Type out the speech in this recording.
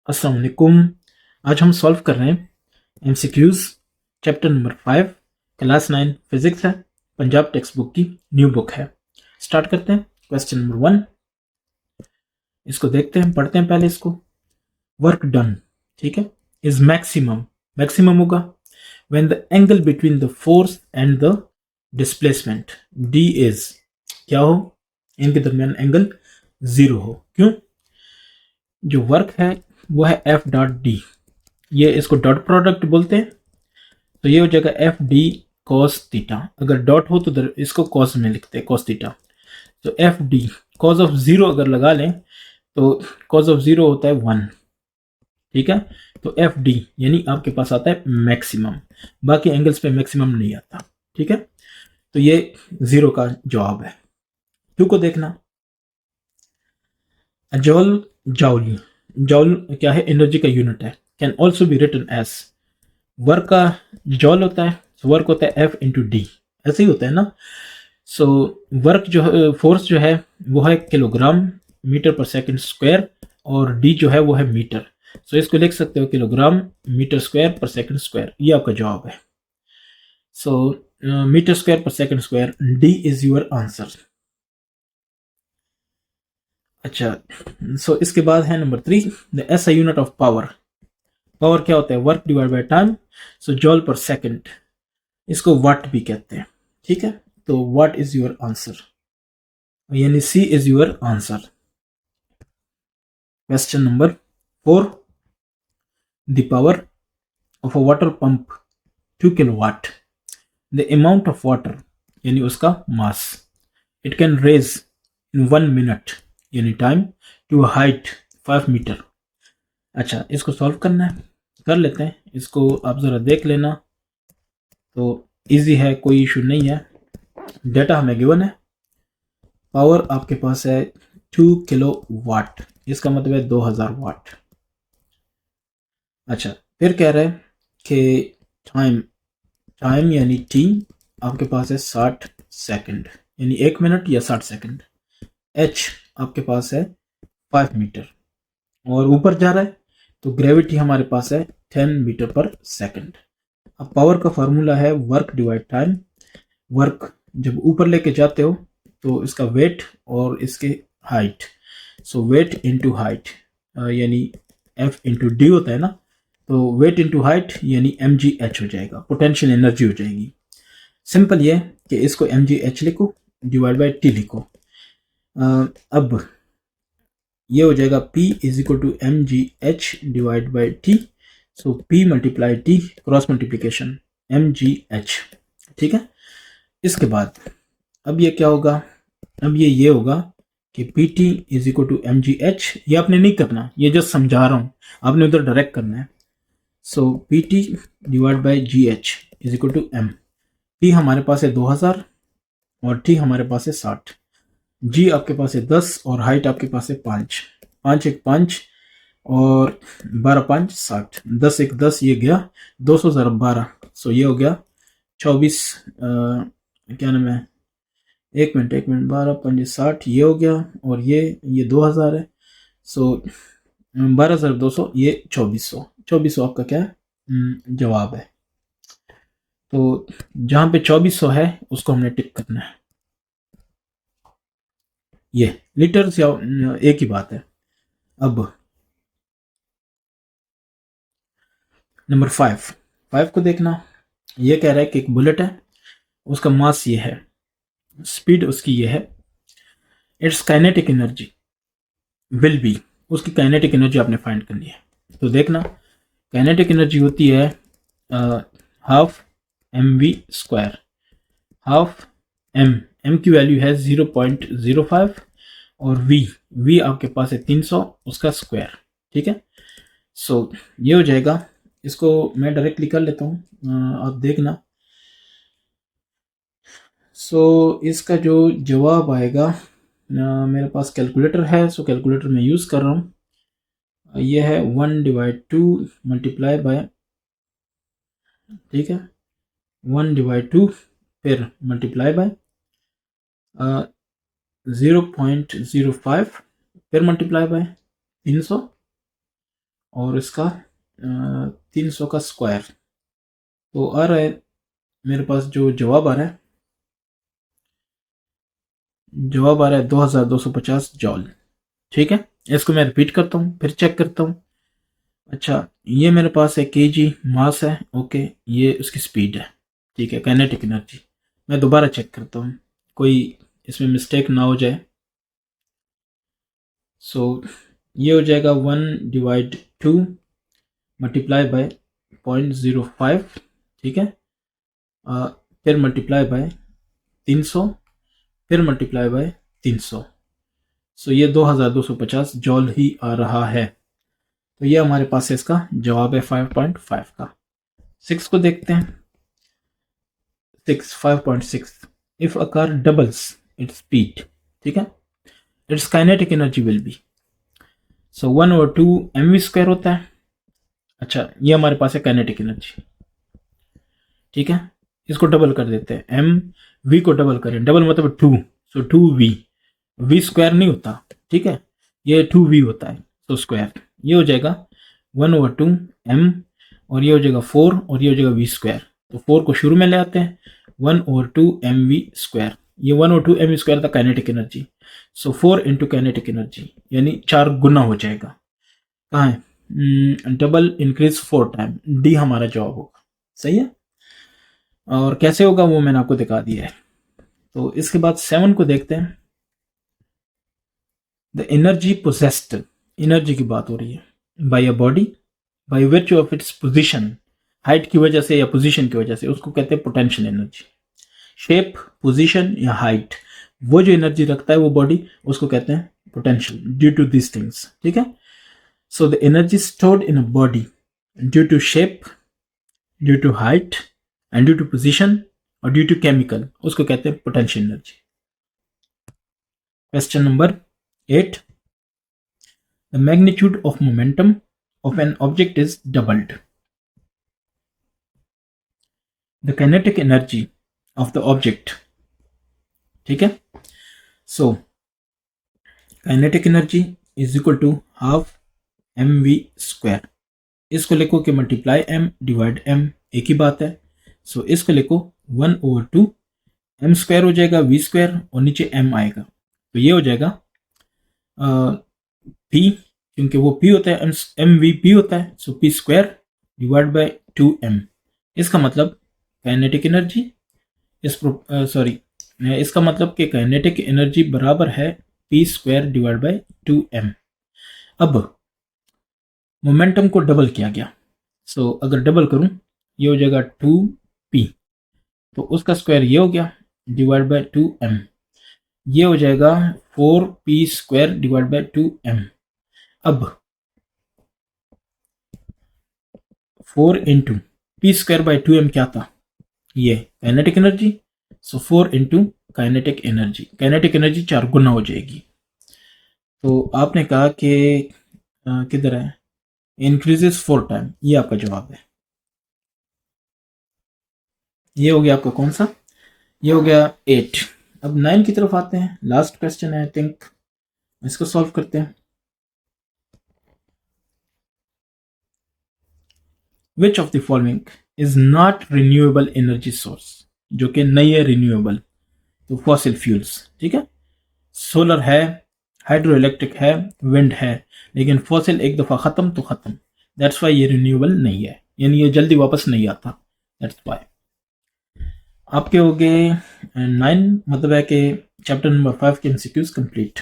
अस्सलाम वालेकुम। आज हम सॉल्व कर रहे हैं MCQs chapter number 5 class 9 physics है, पंजाब टेक्स्ट बुक की न्यू बुक है। स्टार्ट करते हैं। क्वेश्चन नंबर 1 इसको देखते हैं, पढ़ते हैं पहले इसको। वर्क डन, ठीक है, इज मैक्सिमम, मैक्सिमम होगा when the angle between the force and the displacement D is, क्या हो, इनके दरमियान एंगल 0 हो। क्यों? जो वर्क है वो है एफ डॉट डी, ये इसको डॉट प्रोडक्ट बोलते हैं, तो ये हो जाएगा एफ डी कॉस थीटा। अगर डॉट हो तो इसको कॉस में लिखते हैं, कॉस थीटा। तो एफ डी कॉस ऑफ 0 अगर लगा लें तो कॉस ऑफ 0 होता है 1, ठीक है। तो एफ डी यानी आपके पास आता है मैक्सिमम, बाकी एंगल्स पे मैक्सिमम नहीं आता, ठीक है। तो ये 0 का जवाब है। 2 को देखना। जॉल, जाउल, जॉल क्या है, एनर्जी का यूनिट है। Can also be written as, work का जॉल होता है, वर्क होता है एफ इंटू डी, ऐसे ही होता है ना। सो वर्क जो है, फोर्स जो है वो है किलोग्राम मीटर पर सेकंड स्क्वायर, और डी जो है वो है मीटर। सो इसको लिख सकते हो किलोग्राम मीटर स्क्वायर पर सेकंड स्क्वायर, ये आपका जवाब है। सो मीटर स्क्वायर पर second square, D is your answer. अच्छा, सो इसके बाद है number 3, the SI unit of power. Power क्या होता है, वर्क डिवाइड बाय टाइम। सो जॉल पर सेकंड, इसको वाट भी कहते हैं, ठीक है। तो व्हाट इज योर आंसर, यानी C is your answer. Question number 4, the power of a water pump 2 kilowatt, the amount of water यानी उसका mass, it can raise in 1 minute यानी टाइम टू हाइट 5 मीटर। अच्छा, इसको solve करना है, कर लेते हैं इसको, आप जरा देख लेना। तो इजी है, कोई इशू नहीं है। डेटा हमें गिवन है, पावर आपके पास है 2 किलो वाट, इसका मतलब है 2000 वाट। अच्छा, फिर कह रहे हैं कि टाइम, टाइम यानी टी आपके पास है 60 सेकंड यानी 1 मिनट या 60 सेकंड। एच आपके पास है 5 मीटर और ऊपर जा रहा है, तो ग्रेविटी हमारे पास है 10 मीटर पर सेकंड। अब पावर का फार्मूला है वर्क डिवाइड टाइम। वर्क जब ऊपर लेके जाते हो तो इसका वेट और इसके हाइट, सो वेट इनटू हाइट यानी एफ इंटू डी होता है ना, तो वेट इंटू हाइट यानी एम जी एच हो जाएगा, पोटेंशियल एनर्जी हो जाएगी। सिंपल ये कि इसको एम जी एच लिखो डिवाइड बाई टी लिखो। अब ये हो जाएगा P is equal to M G H divide by T. So P multiply T, cross multiplication M G H, ठीक है। इसके बाद अब ये क्या होगा, अब ये होगा कि P T is equal to M G H. ये आपने नहीं करना, ये जस्ट समझा रहा हूँ, आपने उधर डायरेक्ट करना है। So P T divide by G H is equal to M. T हमारे पास है 2000 और टी हमारे पास है 60। जी आपके पास है 10 और हाइट आपके पास है 5, 5 एक 5 और 12 5 60, 10 एक 10, ये गया 200 ज़रा 12, सो ये हो गया 24, क्या नाम है, एक मिनट 12 5 60, ये हो गया, और ये 2000 है, सो 12,200, ये 2400, 2400 आपका क्या है, जवाब है। तो जहां पे 2400 है उसको हमने टिक करना है। ये लीटर या एक ही बात है। अब नंबर 5 को देखना। ये कह रहा है कि एक बुलेट है, उसका मास ये है, स्पीड उसकी ये है, its kinetic energy will be, उसकी काइनेटिक एनर्जी आपने फाइंड करनी है। तो देखना, काइनेटिक एनर्जी होती है half M V square, half M की वैल्यू है 0.05 और वी आपके पास है 300, उसका स्क्वायर, ठीक है। सो ये हो जाएगा, इसको मैं डायरेक्टली कर लेता हूँ, आप देखना। सो इसका जो जवाब आएगा, मेरे पास कैलकुलेटर है, सो कैलकुलेटर में यूज़ कर रहा हूँ। ये है 1/2 मल्टीप्लाई बाय, ठीक है, 1/2 फिर मल्टीप्लाई बाय 0.05 फिर मल्टीप्लाई बाय 300 और इसका 300 का स्क्वायर, तो आ रहा है मेरे पास जो जवाब आ रहा है, 2250 जॉल। ठीक है, इसको मैं रिपीट करता हूँ, फिर चेक करता हूँ। अच्छा, ये मेरे पास है केजी मास है, ओके, ये उसकी स्पीड है। ठीक है, काइनेटिक एनर्जी। मैं दोबारा चेक करता हूँ, कोई इसमें मिस्टेक ना हो जाए। सो ये हो जाएगा 1/2 मल्टीप्लाई बाय 0.05। ठीक है, फिर मल्टीप्लाई बाय 300, फिर मल्टीप्लाई बाय 300। सो ये 2250 जॉल ही आ रहा है। तो ये हमारे पास है, इसका जवाब है 5.5 का। 6 को देखते हैं। 5.6 if a car doubles its speed, ठीक है, its kinetic energy will B, so 1/2 mv² होता है। अच्छा, ये हमारे पास है काइनेटिक एनर्जी। ठीक है, इसको डबल कर देते हैं, एम वी को डबल करें, डबल मतलब 2, सो 2v, v² नहीं होता। ठीक है, ये 2v होता है, तो स्क्वायर, ये हो जाएगा 1/2 m, और ये हो जाएगा 4, और ये हो जाएगा v²। तो 4 को शुरू में ले आते हैं, 1/2 mv², ये 1/2 mv² था काइनेटिक एनर्जी। सो 4 इंटू काइनेटिक एनर्जी, यानी 4 गुना हो जाएगा। कहाँ है, डबल इंक्रीज 4 टाइम, डी हमारा जवाब होगा। सही है, और कैसे होगा वो मैंने आपको दिखा दिया है। तो इसके बाद 7 को देखते हैं। द एनर्जी पोजेस्ड, एनर्जी की बात हो रही है, by a body by which of its position, height की वजह से या पोजीशन की वजह से, उसको कहते हैं पोटेंशियल एनर्जी। शेप, पोजीशन या हाइट, वो जो एनर्जी रखता है वो बॉडी, उसको कहते हैं potential, due to this things. ठीक है, so the energy stored in a body due to shape, due to height and due to position और ड्यू टू केमिकल, उसको कहते हैं potential energy. Question number 8, the magnitude of momentum of an object is doubled, the kinetic energy of the object. ठीक है, so kinetic energy is equal to half mv², इसको लिखो कि multiply m divide m, एक ही बात है। सो इसको लिखो 1/2 m² हो जाएगा v², और नीचे m आएगा, तो ये हो जाएगा p, क्योंकि वो p होता है, mvp होता है, सो p² डिवाइड बाय 2m। इसका मतलब काइनेटिक एनर्जी, इसका मतलब कि काइनेटिक एनर्जी बराबर है p² डिवाइड बाय 2m। अब मोमेंटम को डबल किया गया, सो अगर डबल करूं, ये हो जाएगा 2p, तो उसका स्क्वायर ये हो गया डिवाइड बाय 2m, ये हो जाएगा 4p² डिवाइड बाय 2m। अब 4 इंटू p² बाय 2m क्या था, ये काइनेटिक एनर्जी, सो 4 into kinetic energy, kinetic energy 4 गुना हो जाएगी। तो आपने कहा कि किधर है, इंक्रीजेस 4 टाइम, ये आपका जवाब है। ये हो गया आपका कौन सा, ये हो गया 8। अब 9 की तरफ आते हैं, लास्ट क्वेश्चन है आई थिंक, इसको सॉल्व करते हैं। Which of the following is not renewable energy source, जो कि नहीं है रिन्यूएबल, तो फॉसिल फ्यूल्स। ठीक है, सोलर है, हाइड्रो इलेक्ट्रिक है, विंड है, लेकिन फॉसिल एक दफा खत्म तो खत्म, दैट्स वाई ये रिन्यूएबल नहीं है, यानी ये जल्दी वापस नहीं आता, दैट्स वाई। आपके हो गए 9, मतलब है कि चैप्टर नंबर 5 के एमसीक्यूज कंप्लीट।